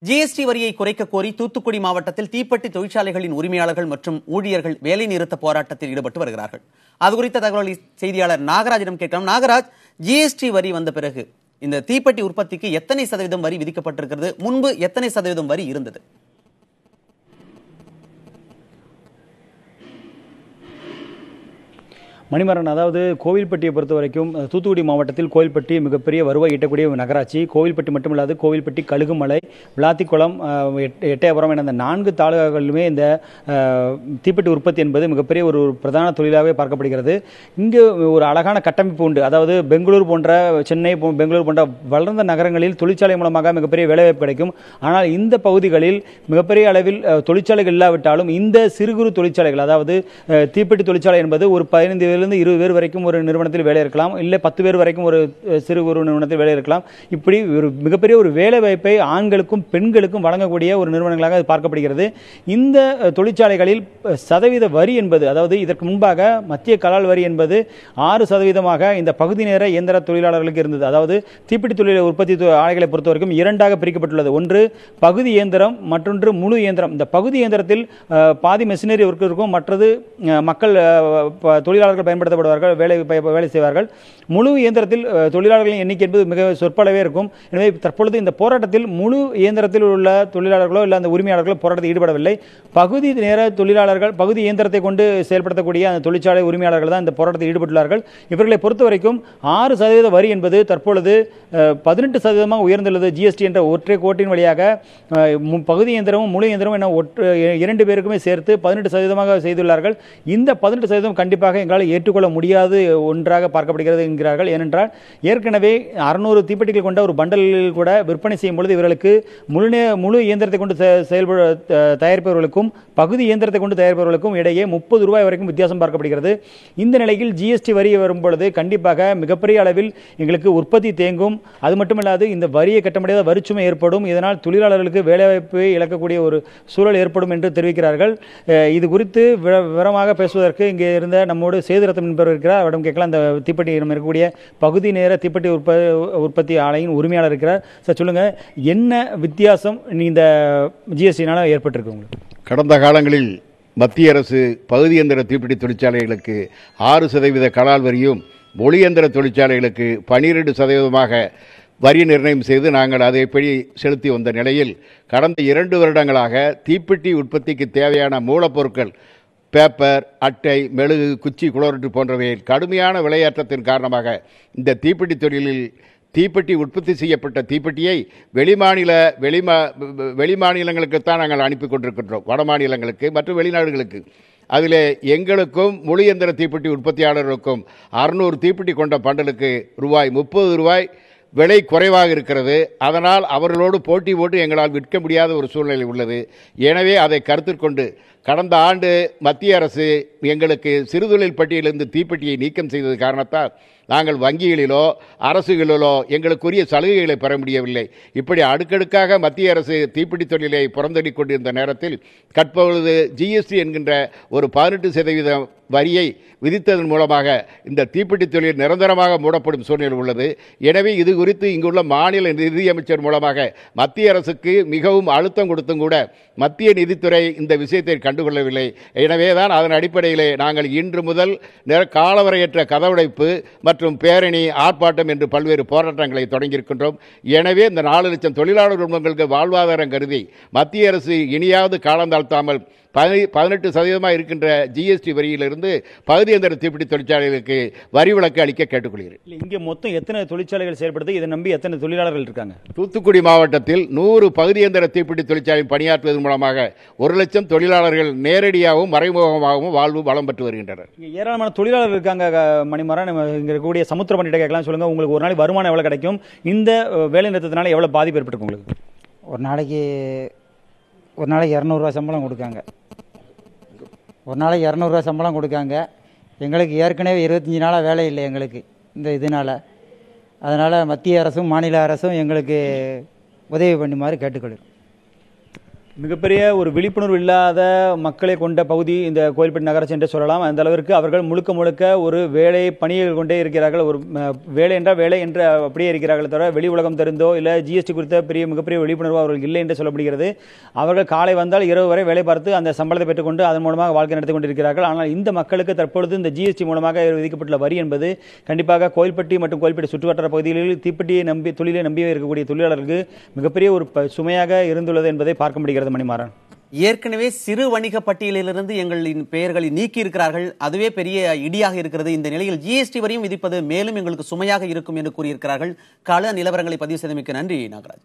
GST வரியை குறைக்க கோரி தூத்துக்குடி மாவட்டத்தில் தீப்பெட்டி தொழிற்சாலைகளின் உரிமையாளர்கள் மற்றும் ஊழியர்கள் வேலை நிறுத்த போராட்டத்தில் ஈடுபட்டு வருகிறார்கள். அது குறித்த தகவலை செய்தியாளர் நாகராஜிடம் கேட்கலாம். நாகராஜ், ஜிஎஸ்டி வரி வந்த பிறகு இந்த தீப்பெட்டி உற்பத்திக்கு எத்தனை சதவீதம் வரி விதிக்கப்பட்டிருக்கிறது? முன்பு எத்தனை சதவீதம் வரி இருந்தது? மணிமாறன், அதாவது கோவில்பட்டியை பொறுத்த வரைக்கும் தூத்துக்குடி மாவட்டத்தில் கோவில்பட்டி மிகப்பெரிய வருவாய் ஈட்டக்கூடிய நகராட்சி. கோவில்பட்டி மட்டுமில்லாது கோவில்பட்டி, கழுகுமலை, விளாத்திக்குளம், எட்டயபுரம் என அந்த 4 தாலுகாக்களிலுமே இந்த தீப்பெட்டி உற்பத்தி என்பது மிகப்பெரிய ஒரு பிரதான தொழிலாகவே பார்க்கப்படுகிறது. இங்கு ஒரு அழகான கட்டமைப்பு உண்டு. அதாவது பெங்களூர் போன்ற, சென்னை, பெங்களூர் போன்ற வளர்ந்த நகரங்களில் தொழிற்சாலை மூலமாக மிகப்பெரிய வேலைவாய்ப்பு கிடைக்கும். ஆனால் இந்த பகுதிகளில் மிகப்பெரிய அளவில் தொழிற்சாலைகள் இல்லாவிட்டாலும் இந்த சிறு குறு தொழிற்சாலைகள், அதாவது தீப்பெட்டி தொழிற்சாலை என்பது ஒரு 15 20 பேர் வரைக்கும் ஒரு நிறுவனத்தில் வேலை இருக்கலாம், இல்லை 10 பேர் வரைக்கும் ஒரு சிறு ஒரு நிறுவனத்தில் வேலை இருக்கலாம். இப்படி ஒரு மிகப்பெரிய ஒரு வேலை வாய்ப்பை ஆண்களுக்கும் பெண்களுக்கும் வழங்கக்கூடிய ஒரு நிறுவனங்களாக அது பார்க்கப்படுகிறது. இந்த தொழிற்சாலைகளில் சதவீத வரி என்பது, அதாவது இதற்கு முன்பாக மத்திய கலால் வரி என்பது 6% இந்த பகுதி நேர இயந்திர தொழிலாளர்களுக்கு இருந்தது. அதாவது தீப்பெட்டி தொழில் உற்பத்தி ஆலைகளை பொறுத்த வரைக்கும் 2ஆக பிரிக்கப்பட்டுள்ளது. ஒன்று பகுதி இயந்திரம், மற்றொன்று முழு இயந்திரம். இந்த பகுதி இயந்திரத்தில் பாதி மெஷினரி ஒர்க் இருக்கும், மற்றது மக்கள் தொழிலாளர்கள் பயன்படுத்தப்படுவார்கள், வேலை செய்வார்கள். முழு இயந்திரத்தில் தொழிலாளர்களின் எண்ணிக்கை என்பது மிக சொற்பளவே இருக்கும். எனவே தற்பொழுது இந்த போராட்டத்தில் முழு இயந்திரத்தில் உள்ள தொழிலாளர்களோ இல்லை அந்த உரிமையாளர்களோ போராட்டத்தில் ஈடுபடவில்லை. பகுதி நேர தொழிலாளர்கள், பகுதி இயந்திரத்தை கொண்டு செயல்படுத்தக்கூடிய அந்த தொழிற்சாலை உரிமையாளர்கள் தான் இந்த போராட்டத்தில் ஈடுபட்டுள்ளார்கள். இவர்களை பொறுத்த வரைக்கும் 6% வரி என்பது தற்பொழுது 18% உயர்ந்துள்ளது. ஜிஎஸ்டி என்ற ஒற்றை கோட்டின் வழியாக பகுதி இயந்திரமும் முழு இயந்திரமும் என 2 பேருக்குமே சேர்த்து 18% செய்துள்ளார்கள். இந்த 18% கண்டிப்பாக எங்களால் ஏற்றுக்கொள்ள முடியாது ஒன்றாக பார்க்கப்படுகிறது என்கிறார்கள். ஏனென்றால் ஏற்கனவே 600 தீப்பெட்டிகள் கொண்ட ஒரு பண்டலில் கூட விற்பனை செய்யும் பொழுது இவர்களுக்கு முழு இயந்திரத்தை கொண்டு தயாரிப்பவர்களுக்கும் பகுதி இயந்திரத்தை கொண்டு தயாரிப்பவர்களுக்கும் இடையே 30 ரூபாய் வரைக்கும் வித்தியாசம் பார்க்கப்படுகிறது. இந்த நிலையில் ஜிஎஸ்டி வரி வரும் பொழுது கண்டிப்பாக மிகப்பெரிய அளவில் எங்களுக்கு உற்பத்தி தேங்கும். அது மட்டுமல்லாது இந்த வரியை கட்ட முடியாத வரிச்சுமை ஏற்படும். இதனால் தொழிலாளர்களுக்கு வேலைவாய்ப்பை இழக்கக்கூடிய ஒரு சூழல் ஏற்படும் என்று தெரிவிக்கிறார்கள். இது குறித்து விவரமாக பேசுவதற்கு இங்கே இருந்த நம்மோடு சேதுரத்தம் என்பவர் இருக்கிறார். அவரிடம் கேட்கலாம். அந்த தீப்பெட்டி இருக்கக்கூடிய பகுதி நேர தீப்பெட்டி உற்பத்தி ஆலையின் உரிமையாளர் இருக்கிறார். சார், சொல்லுங்க, என்ன வித்தியாசம் இந்த ஜிஎஸ்டினால ஏற்பட்டிருக்கு உங்களுக்கு? கடந்த காலங்களில் மத்திய அரசு பகுதி இயந்திர தீப்பெட்டி தொழிற்சாலைகளுக்கு 6% கலால் வரியும், ஒளியந்திர தொழிற்சாலைகளுக்கு 12% வரி நிர்ணயம் செய்து நாங்கள் அதைப்படி செலுத்தி வந்த நிலையில் கடந்த 2 வருடங்களாக தீப்பெட்டி உற்பத்திக்கு தேவையான மூலப்பொருட்கள், பேப்பர், அட்டை, மெழுகு, குச்சி, குளோரட்டு போன்றவையில் கடுமையான விலையேற்றத்தின் காரணமாக இந்த தீப்பெட்டி தொழிலில் தீப்பெட்டி உற்பத்தி செய்யப்பட்ட தீப்பெட்டியை வெளிமாநிலங்களுக்குத்தான் நாங்கள் அனுப்பி கொண்டிருக்கின்றோம், வட மாநிலங்களுக்கு மற்றும் வெளிநாடுகளுக்கு. அதில் எங்களுக்கும் முழு இயந்திர தீப்பெட்டி உற்பத்தியாளர்களுக்கும் 600 தீப்பெட்டி கொண்ட பண்டலுக்கு ₹30 விலை குறைவாக இருக்கிறது. அதனால் அவர்களோடு போட்டி போட்டு எங்களால் விற்க முடியாத ஒரு சூழ்நிலை உள்ளது. எனவே அதை கருத்தில் கொண்டு கடந்த ஆண்டு மத்திய அரசு எங்களுக்கு சிறுதொழில் பட்டியலிருந்து தீப்பெட்டியை நீக்கம் செய்தது காரணத்தால் நாங்கள் வங்கிகளிலோ அரசுகளிலோ எங்களுக்குரிய சலுகைகளை பெற முடியவில்லை. இப்படி அடுக்கடுக்காக மத்திய அரசு தீப்பெட்டி தொழிலை புறந்தள்ளிக் கொண்டிருந்த நேரத்தில் தற்பொழுது ஜிஎஸ்டி என்கின்ற ஒரு 18% வரியை விதித்ததன் மூலமாக இந்த தீப்பெட்டி தொழில் நிரந்தரமாக மூடப்படும் சூழ்நிலை உள்ளது. எனவே இது குறித்து இங்குள்ள மாநில நிதியமைச்சர் மூலமாக மத்திய அரசுக்கு மிகவும் அழுத்தம் கொடுத்தும் கூட மத்திய நிதித்துறை இந்த விஷயத்தை கண்டுகொள்ளவில்லை. எனவேதான் அதன் அடிப்படையிலே நாங்கள் இன்று முதல் காலவரையற்ற கதவடைப்பு மற்றும் பேரணி, ஆர்ப்பாட்டம் என்று பல்வேறு போராட்டங்களை தொடங்கியிருக்கின்றோம். எனவே இந்த 4 லட்சம் தொழிலாளர் குடும்பங்களுக்கு வாழ்வாதாரம் கருதி மத்திய அரசு இனியாவது காலம் தாழ்த்தாமல் 18% இருக்கின்ற ஜிஎஸ்டி வரியிலிருந்து பகுதி இயந்திர தீப்பெட்டி தொழிற்சாலைகளுக்கு வரி விலக்கு அளிக்க கேட்டுக்கொள்கிறேன். இங்கே மொத்தம் எத்தனை தொழிற்சாலைகள் செயல்படுது? இதை நம்பி எத்தனை தொழிலாளர்கள் இருக்காங்க? தூத்துக்குடி மாவட்டத்தில் 100 பகுதி இயந்திர தீப்பெட்டி தொழிற்சாலை பணியாற்றுவதன் மூலமாக 1 லட்சம் தொழிலாளர்கள் நேரடியாகவும் மறைமுகமாகவும் வாழ்வு வளம் பெற்று வருகின்றனர். ஏராளமான தொழிலாளர்கள் இருக்காங்க. மணிமாறன், இங்க இருக்கக்கூடிய சமுத்திர பண்ணிட்ட கேட்கலாம். சொல்லுங்க, உங்களுக்கு ஒரு நாளைக்கு வருமானம் எவ்வளவு கிடைக்கும்? இந்த வேலை நிறுத்தத்தினால எவ்வளவு பாதிப்பு ஏற்பட்டிருக்கு உங்களுக்கு? ஒரு நாளைக்கு 200 ரூபா சம்பளம் கொடுக்காங்க. ஒரு நாளைக்கு 200 ரூபா சம்பளம் கொடுக்காங்க. எங்களுக்கு ஏற்கனவே 25 நாளாக வேலை இல்லை எங்களுக்கு இந்த இதனால். அதனால் மத்திய அரசும் மாநில அரசும் எங்களுக்கு உதவி பண்ணுமாறு கேட்டுக்கொள்கிறோம். மிகப்பெரிய ஒரு விழிப்புணர்வு இல்லாத மக்களை கொண்ட பகுதி இந்த கோயில்பட்டி நகராட்சி என்று சொல்லலாம். அந்த அளவிற்கு அவர்கள் முழுக்க ஒரு வேலை பணிகள் கொண்டே இருக்கிறார்கள். ஒரு வேலை என்றால் வேலை என்று அப்படியே இருக்கிறார்கள் தவிர வெளி உலகம் தெரிந்தோ இல்லை ஜிஎஸ்டி குறித்த மிகப்பெரிய விழிப்புணர்வு அவர்கள் இல்லை என்று சொல்லப்படுகிறது. அவர்கள் காலை வந்தால் இரவு வரை வேலை பார்த்து அந்த சம்பளத்தை பெற்றுக்கொண்டு அதன் மூலமாக வாழ்க்கை நடத்தி கொண்டிருக்கிறார்கள். ஆனால் இந்த மக்களுக்கு தற்பொழுது இந்த ஜிஎஸ்டி மூலமாக விதிக்கப்பட்டுள்ள வரி என்பது கண்டிப்பாக கோயில்பட்டி மற்றும் கோயில்பட்டி சுற்றுவட்டார பகுதிகளில் தீப்பெட்டியை தொழிலை நம்பி இருக்கக்கூடிய தொழிலாளர்களுக்கு மிகப்பெரிய ஒரு சுமையாக இருந்துள்ளது என்பதை பார்க்க முடிகிறது. மணிமாறன், ஏற்கனவே சிறு வணிக பட்டியலிலிருந்து எங்களின் பெயர்களை நீக்கி இருக்கிறார்கள். அதுவே பெரிய இடியாக இருக்கிறது. இந்த நிலையில் ஜிஎஸ்டி வரியும் விதிப்பது மேலும் எங்களுக்கு சுமையாக இருக்கும் என்று கூறியிருக்கிறார்கள். கள நிலவரங்களை பதிவு செய்தமைக்கு நன்றி நாகராஜ்.